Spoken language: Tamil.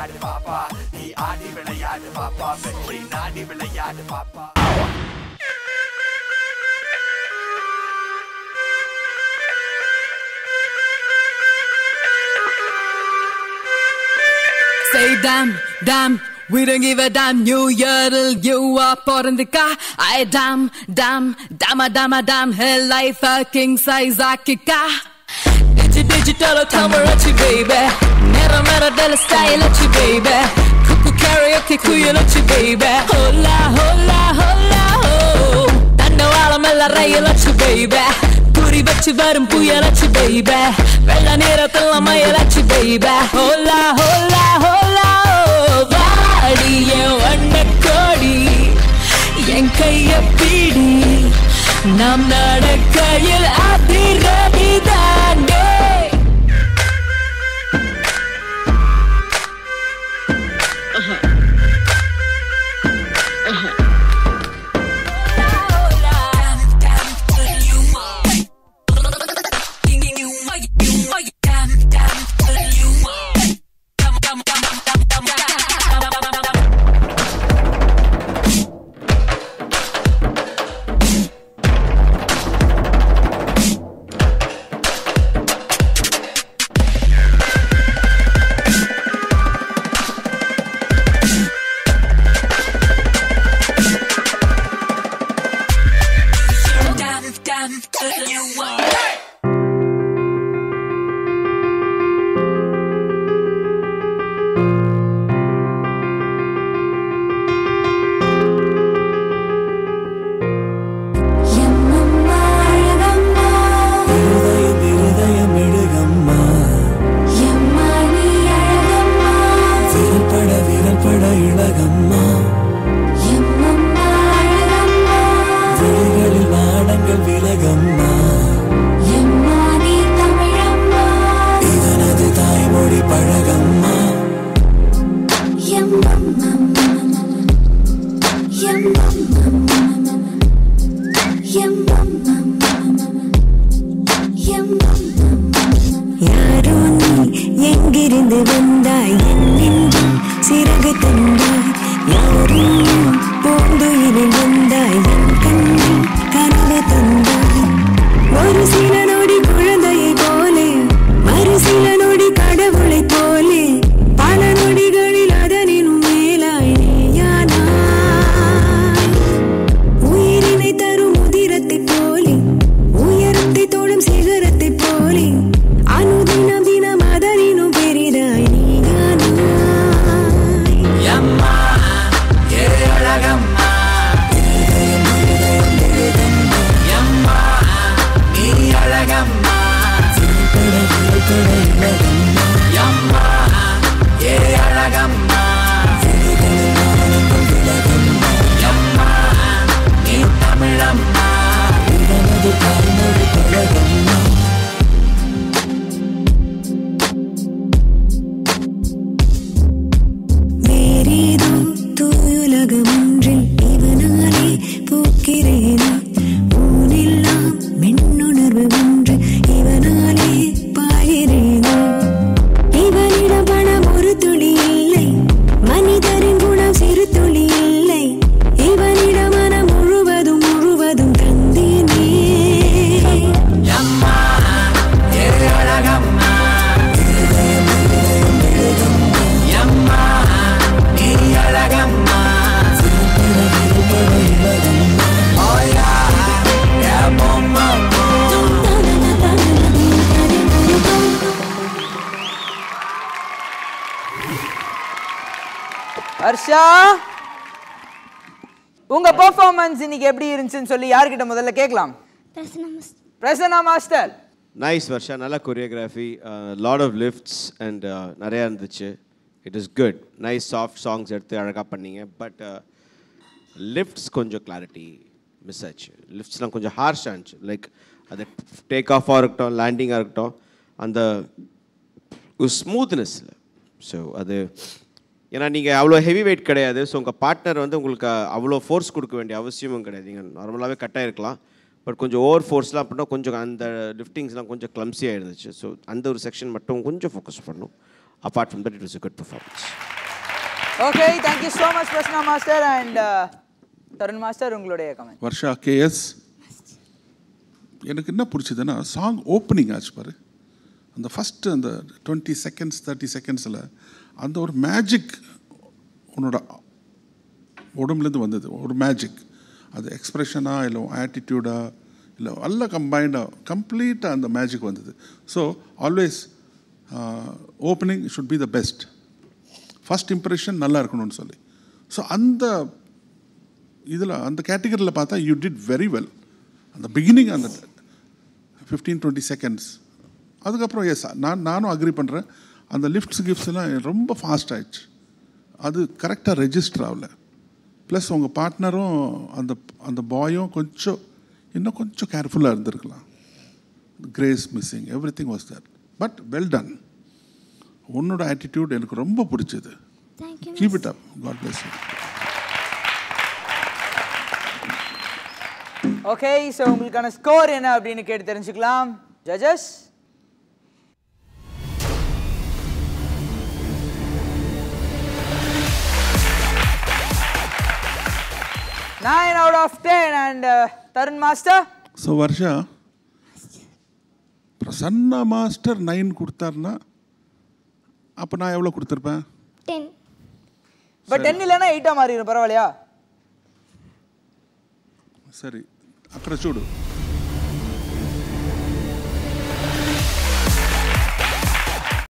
விளையாடு பாப்பா நீ ஆடி விளையாடு பாப்பா வெற்றி நாடி விளையாடு பாப்பா Say damn, damn, we don't give a damn. New year till you are pouring the car. I damn, damn, damn, hell life a king size akika. Digital tamarachi baby, mera del style achi baby. Cuckoo karaoke kuyalachi baby. Hola, hola, hola, ho. Dandawala mella rayalachi baby. Puri vachi varum puyalachi baby. Vella neerathilla mayalachi baby. Hola, hola, hola. வண்ணக்கோடி என் கைய பிடி நாம் நடக்கையில் அதிரவிதாண்டே ஹர்ஷா உங்க பெர்ஃபார்மன்ஸ் இன்னைக்கு எப்படி இருந்துச்சுன்னு சொல்லி யார்கிட்ட முதல்ல கேட்கலாம்? பிரசன்னா மாஸ்டர். நைஸ் வர்ஷா, நல்ல choreography, lot of lifts and நிறையா இருந்துச்சு. It is good. Nice soft songs எடுத்து அழகாக பண்ணீங்க. பட் லிஃப்ட்ஸ் கொஞ்சம் கிளாரிட்டி மிஸ் ஆச்சு. லிஃப்ட்ஸ்லாம் கொஞ்சம் ஹார்ஷாக இருந்துச்சு. லைக் அது டேக் ஆஃபாக இருக்கட்டும், லேண்டிங்காக இருக்கட்டும், அந்த ஒரு ஸ்மூத்னஸ் இல்லை. ஸோ அது ஏன்னா நீங்கள் அவ்வளோ ஹெவி வெயிட் கிடையாது. ஸோ உங்கள் பார்ட்னர் வந்து உங்களுக்கு அவ்வளோ ஃபோர்ஸ் கொடுக்க வேண்டிய அவசியமும் கிடையாது. நீங்கள் நார்மலாகவே கட்டாக இருக்கலாம். பட் கொஞ்சம் ஓவர் ஃபோர்ஸ்லாம் அப்படின்னா கொஞ்சம் அந்த லிஃப்டிங்ஸ்லாம் கொஞ்சம் கிளம்ஸியாக இருந்துச்சு. ஸோ அந்த ஒரு செக்ஷன் மட்டும் கொஞ்சம் ஃபோக்கஸ் பண்ணும். Apart from that it was a good performance. Okay thank you so much Prasanna master and Tarun master உங்களுடைய கமெண்ட். வர்ஷா கேஎஸ், எனக்கு என்ன பிடிச்சதுன்னா சாங் ஓப்பனிங் ஆச்சு பாரு, அந்த ஃபஸ்ட்டு அந்த 20 செகண்ட்ஸ் 30 செகண்ட்ஸில் அந்த ஒரு மேஜிக் உன்னோட உடம்புலேருந்து வந்தது. ஒரு மேஜிக், அது எக்ஸ்ப்ரெஷனாக இல்லை ஆட்டிடியூடாக இல்லை எல்லாம் கம்பைண்டாக கம்ப்ளீட்டாக அந்த மேஜிக் வந்தது. So always opening should be the best, first impression நல்லா இருக்கணும்னு சொல்லி. ஸோ அந்த இதில் அந்த கேட்டகரியில் பார்த்தா யூ டிட் வெரி வெல். அந்த பிகினிங் அந்த 15-20 செகண்ட்ஸ், அதுக்கப்புறம் எஸ் நானும் அக்ரி பண்ணுறேன். அந்த லிஃப்ட்ஸ் கிஃப்ட்ஸ்லாம் ரொம்ப ஃபாஸ்ட் ஆயிடுச்சு, அது கரெக்டாக ரெஜிஸ்டர் ஆகலை. ப்ளஸ் உங்கள் பார்ட்னரும் அந்த அந்த பாயும் இன்னும் கொஞ்சம் கேர்ஃபுல்லாக இருந்திருக்கலாம். Grace missing, everything was there, but well done. உன்னோட ஆட்டிடியூட் எனக்கு ரொம்ப பிடிச்சது. Keep it up, God bless you. Okay, so உங்களுக்கான ஸ்கோர் என்ன அப்படின்னு கேட்டு தெரிஞ்சுக்கலாம். Judges, nine out of 10 and Tarun Master. So Varsha, Prasanna master 9 கொடுத்தாருன்னா அப்போ நான் எவ்வளோ கொடுத்துருப்பேன்? 10. பட் 10 இல்லைன்னா 8 மாறிடும், பரவாயில்லையா? சரி, அக்கறை சூடு.